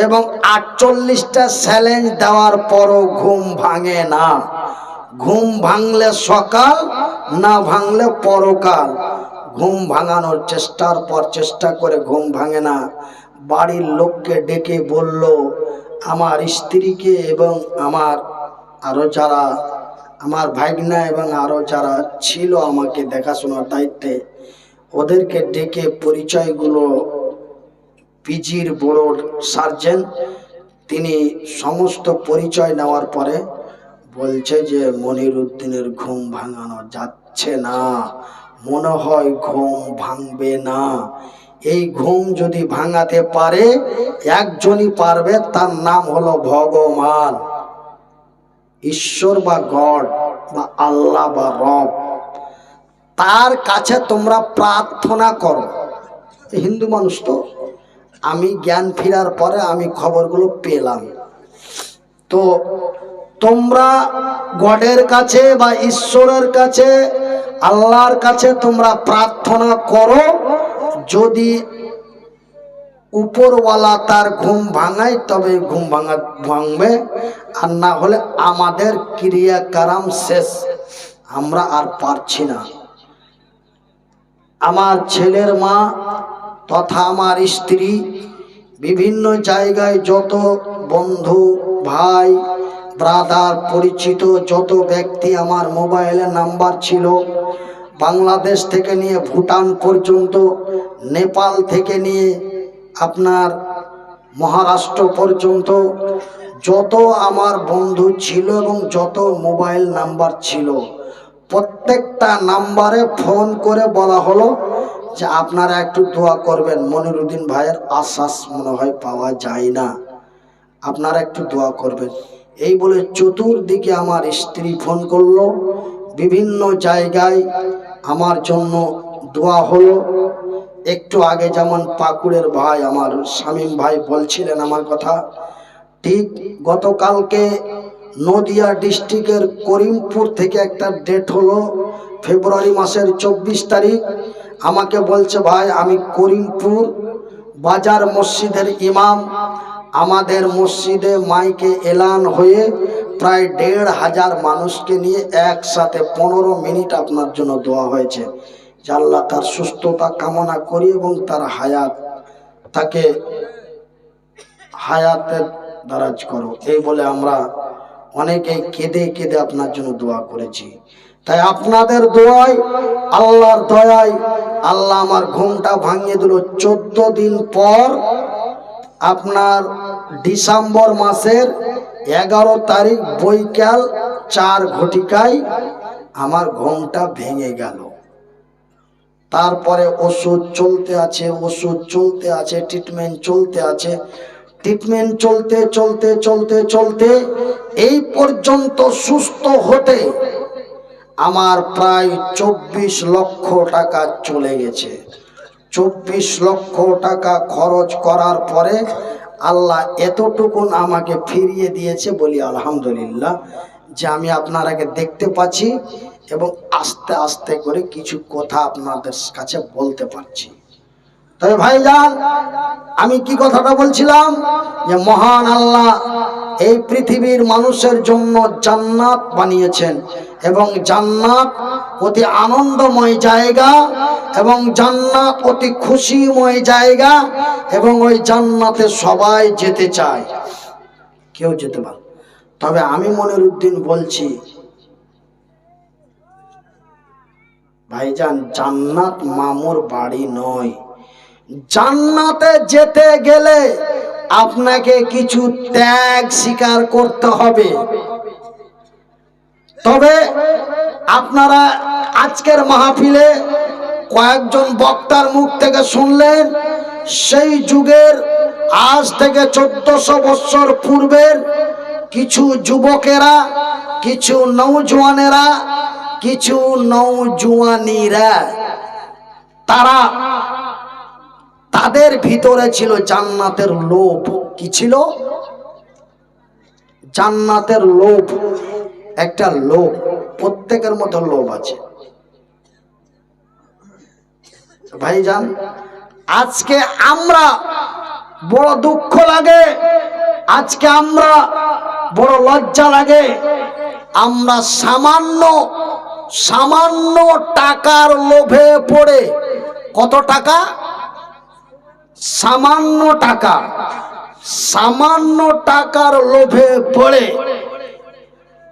এবং 48টা স্যালাইন দেওয়ার পরও ঘুম ভাঙে না। ঘুম ভাঙলে সকাল, না ভাঙলে পরকাল। ঘুম ভাঙানোর চেষ্টার পর চেষ্টা করে ঘুম ভাঙে না। বাড়ির লোককে ডেকে বলল, আমার স্ত্রীকে এবং আমার আরো যারা আমার ভাগনা এবং আরো যারা ছিল আমাকে দেখাশোনার দায়িত্বে, ওদেরকে ডেকে পরিচয়গুলো, পিজির বড় সার্জন তিনি সমস্ত পরিচয় নেওয়ার পরে বলছে যে মনিরুদ্দিনের ঘুম ভাঙানো যাচ্ছে না, মনে হয় ঘুম ভাঙবে না। এই ঘুম যদি ভাঙাতে পারে একজনই পারবে, তার নাম হলো ভগবান, ঈশ্বর বা গড বা আল্লাহ বা রব। তার কাছে তোমরা প্রার্থনা করো। হিন্দু মানুষ তো, আমি জ্ঞান ফেরার পরে আমি খবরগুলো পেলাম। তো তোমরা গডের কাছে বা ঈশ্বরের কাছে, আল্লাহর কাছে তোমরা প্রার্থনা করো, যদি উপরওয়ালা তার ঘুম ভাঙায় তবে ঘুম ভাঙবে, আর না হলে আমাদের ক্রিয়াকারাম শেষ, আমরা আর পারছি না। আমার ছেলের মা তথা আমার স্ত্রী বিভিন্ন জায়গায় যত বন্ধু ভাই ব্রাদার পরিচিত যত ব্যক্তি আমার মোবাইলে নাম্বার ছিল, বাংলাদেশ থেকে নিয়ে ভুটান পর্যন্ত, নেপাল থেকে নিয়ে আপনার মহারাষ্ট্র পর্যন্ত যত আমার বন্ধু ছিল এবং যত মোবাইল নাম্বার ছিল, প্রত্যেকটা নাম্বারে ফোন করে বলা হলো যে আপনারা একটু দোয়া করবেন, মনিরুদ্দিন ভাইয়ের আশ্বাস মনে হয় পাওয়া যায় না, আপনারা একটু দোয়া করবেন। এই বলে চতুর্দিকে আমার স্ত্রী ফোন করলো, বিভিন্ন জায়গায় আমার জন্য দোয়া হলো। একটু আগে যেমন পাকুড়ের ভাই আমার শামীম ভাই বলছিলেন আমার কথা, ঠিক গতকালকে নদিয়া ডিস্ট্রিক্টের করিমপুর থেকে একটা ডেট হলো ফেব্রুয়ারি মাসের 24 তারিখ। আমাকে বলছে ভাই আমি করিমপুর বাজার মসজিদের ইমাম, আমাদের মসজিদে মাইকে এলান হয়ে প্রায় 1,500 মানুষকে নিয়ে একসাথে 15 মিনিট আপনার জন্য দোয়া হয়েছে যে আল্লাহ তার সুস্থতা কামনা করি এবং তার তাকে হায়াতের দারাজ করো। এই বলে আমরা অনেকেই কেঁদে কেঁদে আপনার জন্য দোয়া করেছি। তাই আপনাদের দোয়ায়, আল্লাহর দয়ায় আল্লাহ আমার ঘুমটা ভাঙিয়ে দিল। 14 দিন পর আপনার ডিসেম্বর মাসের 11 তারিখ বৈকাল 4 ঘটিকায় আমার ঘুমটা ভেঙে গেল। তারপরে ওষুধ চলতে আছে, ওষুধ চলতে আছে, ট্রিটমেন্ট চলতে আছে, ট্রিটমেন্ট চলতে চলতে চলতে চলতে এই পর্যন্ত সুস্থ হতে আমার প্রায় 24 লক্ষ টাকা চলে গেছে। 24 লক্ষ টাকা খরচ করার পরে আল্লাহ এতটুকুন আমাকে ফিরিয়ে দিয়েছে, বলি আলহামদুলিল্লাহ, যে আমি আপনারাকে দেখতে পাচ্ছি এবং আস্তে আস্তে করে কিছু কথা আপনাদের কাছে বলতে পারছি। তবে ভাইজান, আমি কি কথাটা বলছিলাম যে মহান আল্লাহ এই পৃথিবীর মানুষের জন্য জান্নাত বানিয়েছেন এবং জান্নাত অতি আনন্দময় জায়গা এবং জান্নাত অতি খুশিময় জায়গা এবং ওই জান্নাতে সবাই যেতে চায়, কেউ যেতে পারে। তবে আমি মনিরুদ্দিন বলছি ভাইজান, জান্নাত মামুর বাড়ি নয়, জান্নাতে যেতে গেলে আপনাকে কিছু ত্যাগ স্বীকার করতে হবে। তবে আপনারা আজকের মাহফিলে কয়েকজন বক্তার মুখ থেকে শুনলেন সেই যুগের আজ থেকে 1400 বছর পূর্বের কিছু যুবকেরা, কিছু নওজোয়ানেরা, কিছু নওজোয়ানিরা, তাদের ভিতরে ছিল জান্নাতের লোভ। কি ছিল? জান্নাতের লোভ। একটা লোভ, প্রত্যেকের মধ্যে লোভ আছে ভাইজান। আজকে আমরা বড় দুঃখ লাগে, আজকে আমরা বড় লজ্জা লাগে, আমরা সামান্য টাকার লোভে পড়ে, কত টাকা? সামান্য টাকার লোভে পড়ে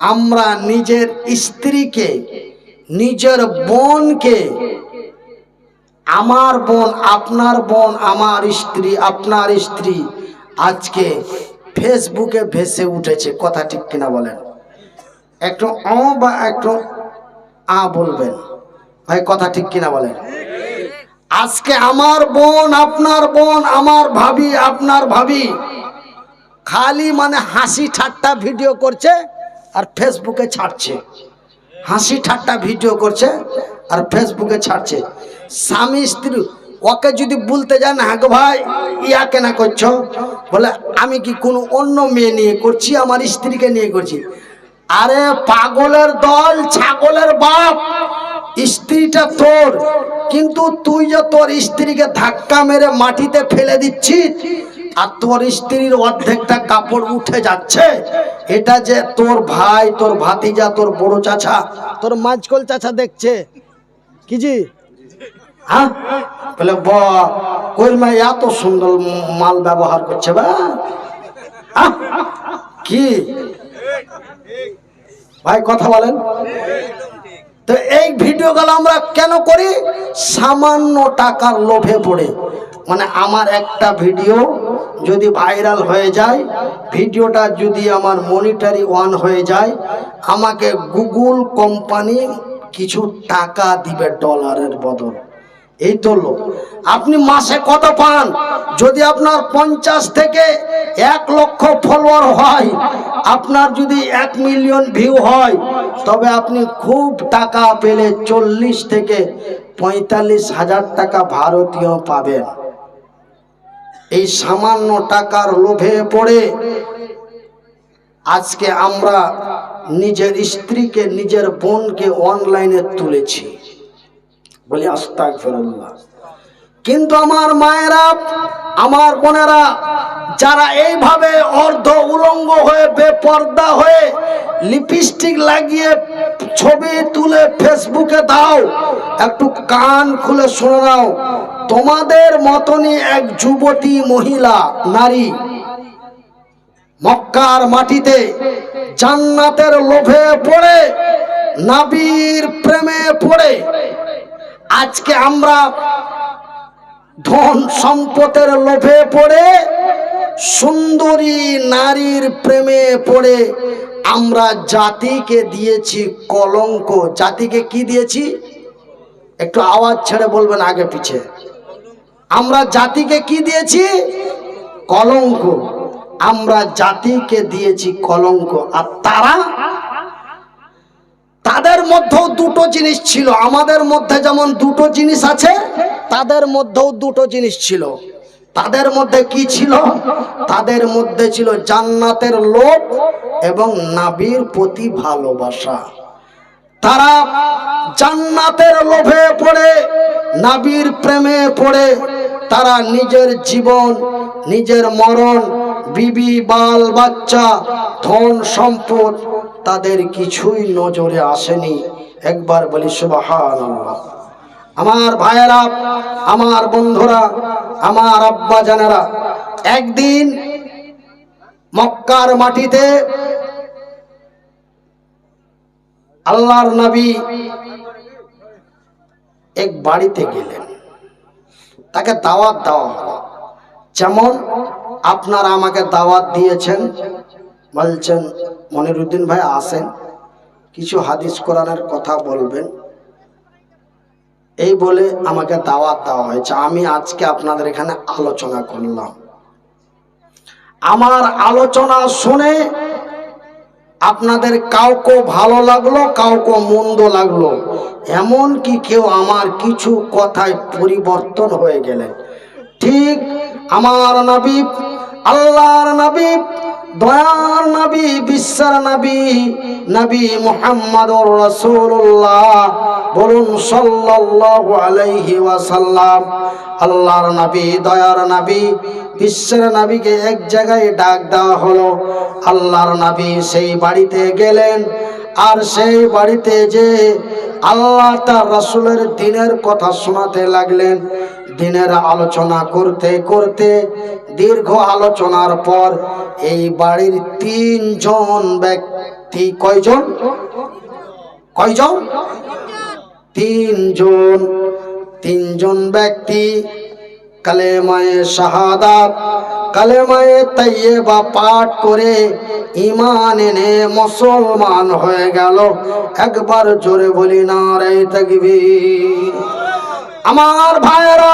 আমরা নিজের স্ত্রীকে, নিজের বোনকে, আমার বোন আপনার বোন, আমার স্ত্রী আপনার স্ত্রী আজকে ফেসবুকে ভেসে উঠেছে। কথা ঠিক কিনা বলেন? একটু বা একটু বলবেন ভাই, কথা ঠিক কিনা বলেন? আজকে আমার বোন আপনার বোন, আমার ভাবি আপনার ভাবি খালি মানে হাসি ঠাট্টা ভিডিও করছে আর ফেসবুকে ছাড়ছে। হাসি ঠাট্টা ভিডিও করছে আর ফেসবুকে ছাড়ছে। স্বামী স্ত্রী ওকে যদি বলতে যান, হ্যাঁ গো ভাই ইয়া কেন করছো, বলে আমি কি কোনো অন্য মেয়ে নিয়ে করছি, আমার স্ত্রীকে নিয়ে করছি। আরে পাগলের দল, ছাগলের বাপ, স্ত্রীটা তোর, কিন্তু তুই যে তোর স্ত্রীকে ধাক্কা মেরে মাটিতে ফেলে দিচ্ছিস আর তোর স্ত্রীর অর্ধেকটা কাপড় উঠে যাচ্ছে, এটা যে তোর ভাই, তোর ভাতিজা, তোর বড় চাচা, তোর মাঝকল চাচা দেখছে কি জি? হ্যাঁ বলে কই মা এত সুন্দর মাল ব্যবহার করছে বা কি ভাই, কথা বলেন তো? এই ভিডিওগুলো আমরা কেন করি? সামান্য টাকার লোভে পড়ে। মানে আমার একটা ভিডিও যদি ভাইরাল হয়ে যায়, ভিডিওটা যদি আমার মনিটরি অন হয়ে যায়, আমাকে গুগল কোম্পানি কিছু টাকা দিবে ডলারের বদল। এই তো লোক। আপনি মাসে কত পান? যদি আপনার 50 থেকে 1 লক্ষ ফলোয়ার হয়, আপনার যদি 1 মিলিয়ন ভিউ হয়, তবে আপনি খুব টাকা পেলে 40 থেকে 45 হাজার টাকা ভারতীয় পাবেন। এই সামান্য টাকার লোভে পড়ে আজকে আমরা নিজের স্ত্রীকে, নিজের বোনকে অনলাইনে তুলেছি, বলি আস্তাগফিরুল্লাহ। কিন্তু আমার মায়েরা, আমার বোনেরা, যারা এইভাবে অর্ধ উলঙ্গ হয়ে, বেপর্দা হয়ে, লিপস্টিক লাগিয়ে ছবি তুলে ফেসবুকে দাও, একটু কান খুলে শুনে নাও। তোমাদের মতনই এক যুবতী মহিলা, নারী, মক্কার মাটিতে জান্নাতের লোভে পড়ে, নবীর প্রেমে পড়ে, আজকে আমরা ধন সম্পদের লোভে পড়ে, সুন্দরী নারীর প্রেমে পড়ে আমরা জাতিকে দিয়েছি কলঙ্ক। জাতিকে কি দিয়েছি? একটু আওয়াজ ছেড়ে বলবেন আগে পিছে। আমরা জাতিকে কি দিয়েছি? কলঙ্ক। আমরা জাতিকে দিয়েছি কলঙ্ক। আর তাদের মধ্যেও দুটো জিনিস ছিল। আমাদের মধ্যে যেমন দুটো জিনিস আছে, তাদের মধ্যেও দুটো জিনিস ছিল। তাদের মধ্যে কি ছিল? তাদের মধ্যে ছিল জান্নাতের লোভ এবং নবীর প্রতি ভালোবাসা। তারা জান্নাতের লোভে পড়ে, নবীর প্রেমে পড়ে, তারা নিজের জীবন, নিজের মরণ, বিবি বাল বাচ্চা, ধন সম্পদ, তাদের কিছুই নজরে আসেনি। একবার বলি সুবহানাল্লাহ। আমার ভাইয়েরা, আমার বন্ধুরা, আমার আব্বা জানেরা, একদিন মক্কার মাটিতে আল্লাহর নবী এক বাড়িতে গেলেন। তাকে দাওয়াত দেওয়া হলো। যেমন আপনারা আমাকে দাওয়াত দিয়েছেন, বলছেন মনিরুদ্দিন ভাই আসেন, কিছু হাদিস কোরআনের কথা বলবেন, এই বলে আমাকে দাওয়াত দেওয়া হয়েছে। আমি আজকে আপনাদের এখানে আলোচনা করলাম। আমার আলোচনা শুনে আপনাদের কাউকে ভালো লাগলো, কাউকে মন্দ লাগলো, এমন কি কেউ আমার কিছু কথায় পরিবর্তন হয়ে গেলেন। ঠিক আমার নবী, আল্লাহর নবী, দয়ার নবী, বিশ্বের নবী, নবী মুহাম্মদুর রাসূলুল্লাহ, বলুন সাল্লাল্লাহু আলাইহি ওয়াসাল্লাম। আল্লাহর নবী, দয়ার নবী, বিশ্বের নবীকে এক জায়গায় ডাক দেওয়া হলো। আল্লাহর নবী সেই বাড়িতে গেলেন, আর সেই বাড়িতে যে আল্লাহ তার রাসূলের দ্বীনের কথা শোনাতে লাগলেন। দ্বীনের আলোচনা করতে করতে দীর্ঘ আলোচনার পর এই বাড়ির তিনজন ব্যক্তি, কয়জন? তিনজন ব্যক্তি কালেমায়ে শাহাদাত, কালেমায়ে তাইয়্যিবা পাঠ করে ঈমান এনে মুসলমান হয়ে গেল। একবার জোরে বলি নারে তাকবীর। আমার ভাইয়েরা,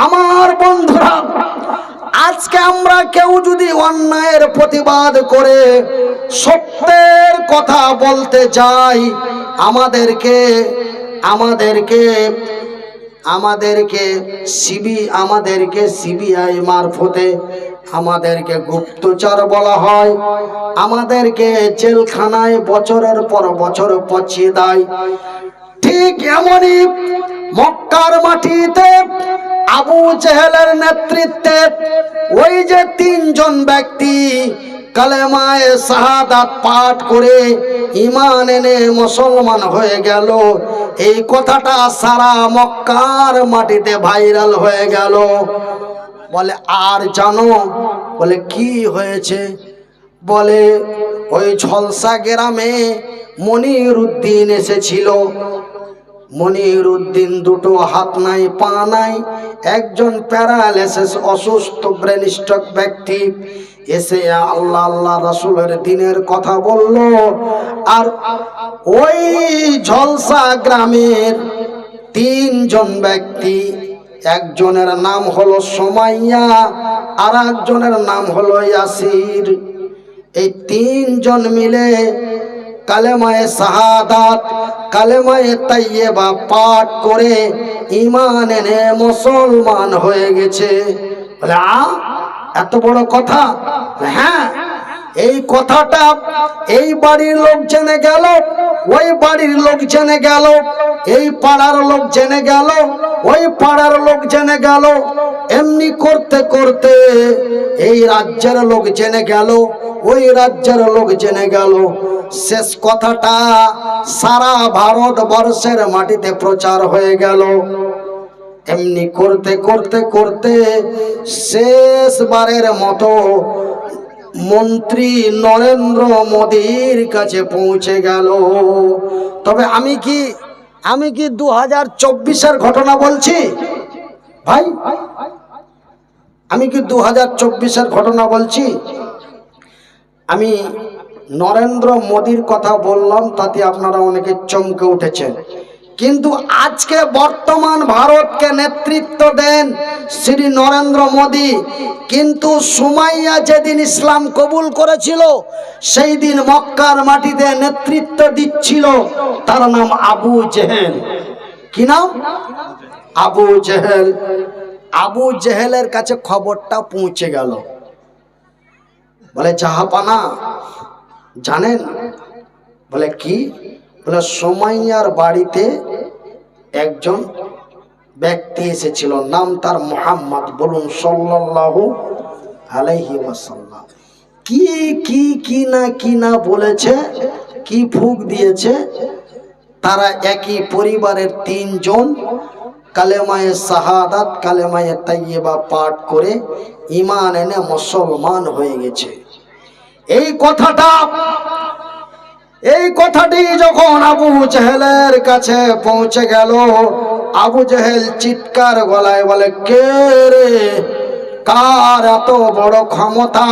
আমার বন্ধুরা, আজকে আমরা কেউ যদি অন্যায়ের প্রতিবাদ করে সত্যের কথা বলতে যাই, আমাদেরকে সিবিআই মারফতে আমাদেরকে গুপ্তচর বলা হয়, আমাদেরকে জেলখানায় বছরের পর বছর পচিয়ে দেয়। ঠিক এমনই মক্কার মাটিতে আবু জেহেলের নেতৃত্বে ওই যে তিনজন ব্যক্তি কালেমায়ে শাহাদাত পাঠ করে ঈমান এনে মুসলমান হয়ে গেল, এই কথাটা সারা মক্কার মাটিতে ভাইরাল হয়ে গেল। বলে আর জানো, বলে কি হয়েছে? বলে ওই ঝলসা গ্রামে মনিরুদ্দিন এসেছিল। মনিরুদ্দিন দুটো হাত নাই, পা নাই, একজন প্যারালাইসিস অসুস্থ ব্রেন স্ট্রোক ব্যক্তি, এসে আল্লাহ আল্লাহ রাসূলের দ্বীনের কথা বলল। আর ওই ঝলসা গ্রামের তিনজন ব্যক্তি, একজনের নাম হলো সুমাইয়া, আর একজনের নাম হলো ইয়াসির, এই তিনজন মিলে কালেমায়ে শাহাদাত, কালেমায়ে তাইয়্যিবা পাঠ করে ঈমান এনে মুসলমান হয়ে গেছে। বলে এত বড় কথা? হ্যাঁ, এই কথাটা এই বাড়ির লোক জেনে গেল, ওই বাড়ির লোক জেনে গেল, এই পাড়ার লোক জেনে গেল, ওই পাড়ার লোক জেনে গেল, এমনি করতে করতে এই রাজ্যের লোক জেনে গেল, ওই রাজ্যের লোক জেনে গেল। শেষ কথাটা সারা ভারতবর্ষের মাটিতে প্রচার হয়ে গেল। এমনি করতে করতে করতে শেষবারের মতো মন্ত্রী নরেন্দ্র মোদীর কাছে পৌঁছে গেল। তবে আমি কি 2024-এর ঘটনা বলছি ভাই? আমি কি 2024-এর ঘটনা বলছি? আমি নরেন্দ্র মোদীর কথা বললাম, তাতে আপনারা অনেকে চমকে উঠেছেন। কিন্তু আজকে বর্তমান ভারতকে নেতৃত্ব দেন শ্রী নরেন্দ্র মোদী। কিন্তু সুমাইয়া যেদিন ইসলাম কবুল করেছিল, সেই দিন মক্কার মাটিতে নেতৃত্ব দিচ্ছিল তার নাম আবু জেহেল। কি নাম? আবু জেহেল। আবু জেহেলের কাছে খবরটা পৌঁছে গেল। বলে জাহাপানা জানেন? বলে কি? বলে সুমাইয়ার বাড়িতে একজন ব্যক্তি এসেছিল, নাম তার মুহাম্মদ, বলুন সাল্লাল্লাহু আলাইহি ওয়াসাল্লাম। কি না বলেছে, কি ফুক দিয়েছে। তারা একই পরিবারের তিনজন কালেমায়ে শাহাদাত, কালেমায়ে তাইয়্যিবা পাঠ করে ঈমান এনে মুসলমান হয়ে গেছে। এই কথাটি যখন আবু জেহেলের কাছে পৌঁছে গেল, আবু জেহেল চিৎকার গলায় বলে, কে রে, কার এত বড় ক্ষমতা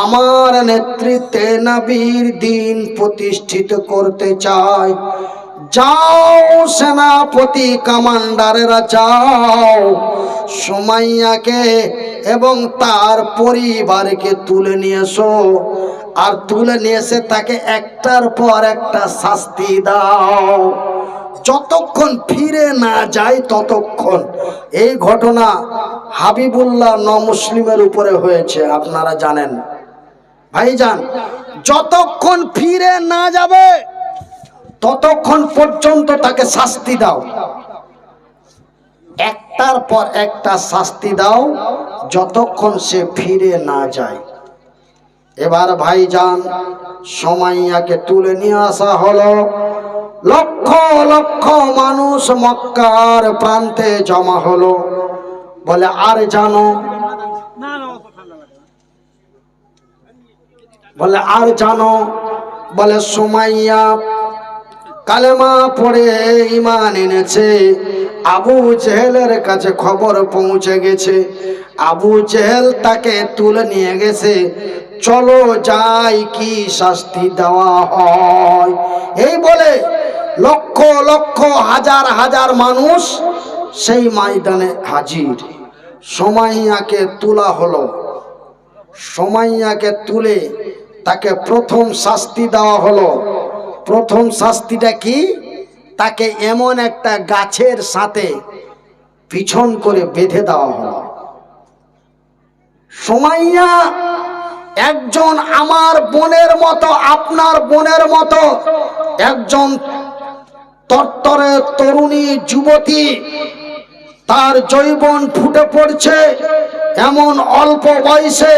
আমার নেতৃত্বে নবীর দিন প্রতিষ্ঠিত করতে চায়? যাও সেনাপতি কমান্ডারেরা, যাও সুমাইয়াকে এবং তার পরিবারকে তুলে নিয়ে এসো, আর তুলে নিয়ে এসে তাকে একটার পর একটা শাস্তি দাও, যতক্ষণ ফিরে না যায় ততক্ষণ। এই ঘটনা হাবিবুল্লাহ মুসলিমের উপরে হয়েছে, আপনারা জানেন ভাইজান। যতক্ষণ ফিরে না যাবে ততক্ষণ পর্যন্ত তাকে শাস্তি দাও, একটার পর একটা শাস্তি দাও, যতক্ষণ সে ফিরে না যায়। এবার ভাইজান সুমাইয়াকে তুলে নিয়ে আসা হলো। লক্ষ লক্ষ মানুষ মক্কার প্রান্তে জমা হলো। বলে, আর জানো, বলে আর জানো, বলে সুমাইয়া কালেমা পড়ে ঈমান এনেছে। আবু জেহেলের কাছে খবর পৌঁছে গেছে, আবু জেহেল তাকে তুলে নিয়ে গেছে, চলো যাই কি শাস্তি দেওয়া হয়। এই বলে লক্ষ লক্ষ হাজার হাজার মানুষ সেই ময়দানে হাজির। সুমাইয়াকে তোলা হলো। সুমাইয়াকে তুলে তাকে প্রথম শাস্তি দেওয়া হলো। প্রথম শাস্তিটা কি? তাকে এমন একটা গাছের সাথে পিছন করে বেঁধে দেওয়া হলো। সুমাইয়া একজন আমার বোনের মতো, আপনার বোনের মতো একজন তরতরে তরুণী যুবতী, তার যৌবন ফুটে পড়ছে, এমন অল্প বয়সে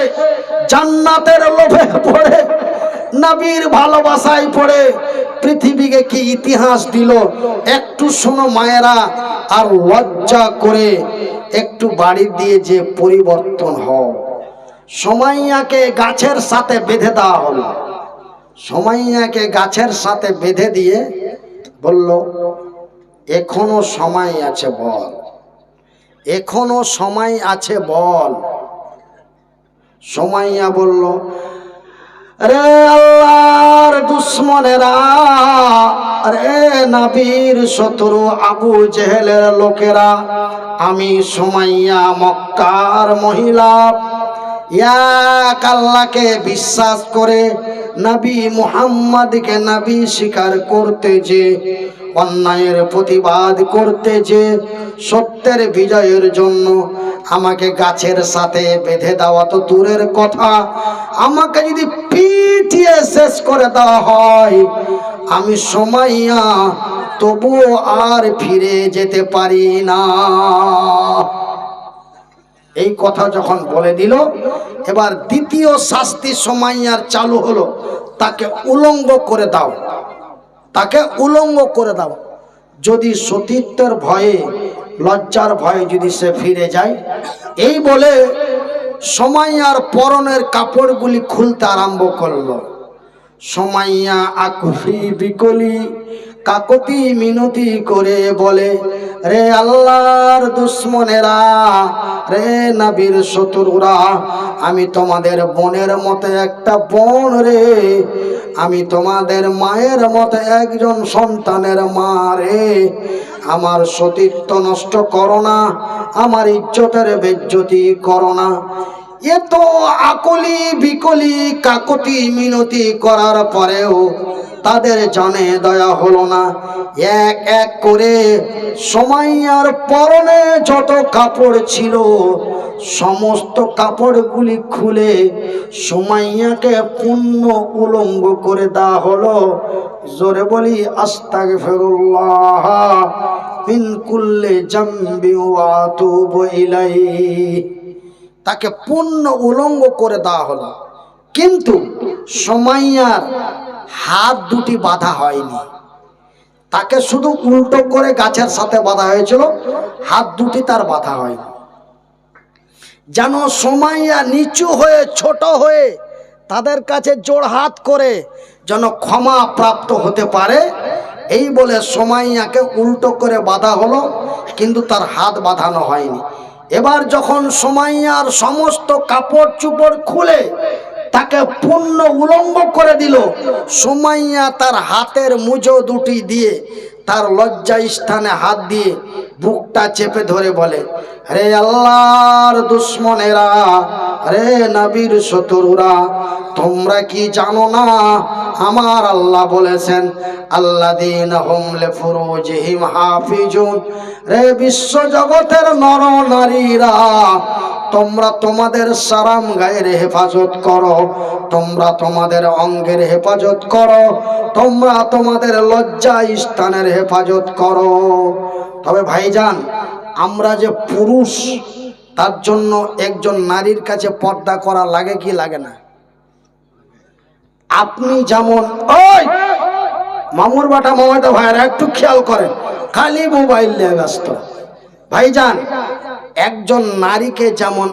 জান্নাতের লোভে পড়ে, নবীর ভালোবাসায় পড়ে পৃথিবীকে কি ইতিহাস দিল একটু শোনো মায়েরা। আর লজ্জা করে একটু বাড়ি দিয়ে যে পরিবর্তন হও। সুমাইয়াকে গাছের সাথে বেঁধে দেওয়া হলো। সুমাইয়াকে গাছের সাথে বেঁধে দিয়ে বলল, এখনো সময় আছে বল, এখনো সময় আছে বল। সুমাইয়া বলল, রে আল্লাহর দুশ্মনেরা, রে নবীর শত্রু আবু জেহেলের লোকেরা, আমি সুমাইয়া মক্কার মহিলা, এক আল্লাহকে বিশ্বাস করে নবী মুহাম্মদকে নবী স্বীকার করতে, যে অন্যায়ের প্রতিবাদ করতে, যে সত্যের বিজয়ের জন্য আমাকে গাছের সাথে বেঁধে দেওয়া তো দূরের কথা, আমাকে যদি পিটিয়ে শেষ করে দেওয়া হয়, আমি সুমাইয়া তবুও আর ফিরে যেতে পারি না। এই কথা যখন বলে দিল, এবার দ্বিতীয় শাস্তি সুমাইয়ার চালু হলো, তাকে উলঙ্গ করে দাও, তাকে উলঙ্গ করে দাও। যদি সতীত্বের ভয়ে, লজ্জার ভয়ে যদি সে ফিরে যায়। এই বলে সুমাইয়ার পরনের কাপড়গুলি খুলতে আরম্ভ করলো। সুমাইয়া আকুফি বিকলি কাকতি মিনতি করে বলে, রে আল্লাহর দুশ্মনেরা, রে নবীর শত্রুরা, আমি তোমাদের বোনের মতো একটা বোন রে, আমি তোমাদের মায়ের মতো একজন সন্তানের মা রে, আমার সতীত্ব নষ্ট করো না, আমার ইজ্জতের বেজ্জতি করো না। এত আকলি বিকলি কাকতি মিনতি করার পরেও তাদের জানে দয়া হলো না। এক এক করে সুমাইয়ার পরনে যত কাপড় ছিল সমস্ত কাপড়গুলি খুলে সুমাইয়াকে পূর্ণ উলঙ্গ করে দেওয়া হলো। জোরে বলি আস্তাগফিরুল্লাহ মিন কুল্লি জামবি ওয়া আতুবু ইলাইহি। তাকে পূর্ণ উলঙ্গ করে দেওয়া হলো, কিন্তু সুমাইয়ার হাত দুটি বাঁধা হয়নি। তাকে শুধু উল্টো করে গাছের সাথে বাঁধা হয়েছিল, হাত দুটি তার বাঁধা হয়নি। যেন সুমাইয়া নিচু হয়ে, ছোট হয়ে তাদের কাছে জোড়হাত করে যেন ক্ষমা প্রাপ্ত হতে পারে, এই বলে সুমাইয়াকে উল্টো করে বাঁধা হলো, কিন্তু তার হাত বাঁধানো হয়নি। এবার যখন সুমাইয়ার সমস্ত কাপড় চোপড় খুলে তাকে পূর্ণ উলঙ্গ করে দিল, সুমাইয়া তার হাতের মুজো দুটি দিয়ে তার লজ্জা স্থানে হাত দিয়ে বুকটা চেপে ধরে বলে, রে আল্লাহর দুশ্মনেরা, রে নবীর শত্রুরা, তোমরা কি জানো না আমার আল্লাহ বলেছেন আল্লাযীনা হুম লিফুরুজিহিম হাফিজুন। রে বিশ্ব জগতের নর নারীরা, তোমরা তোমাদের সারাম গায়ের হেফাজত করো, তোমরা তোমাদের অঙ্গের হেফাজত করো, তোমরা তোমাদের লজ্জা স্থানের হেফাজত করো। তবে ভাইজান, আমরা যে পুরুষ, তার জন্য একজন নারীর কাছে পর্দা করা লাগে কি লাগে না? আপনি যেমন, ওই মামুর বাটা মমতা ভাইয়েরা একটু খেয়াল করেন, খালি মোবাইল নিয়ে ব্যস্ত। ভাইজান, একজন নারীকে যেমন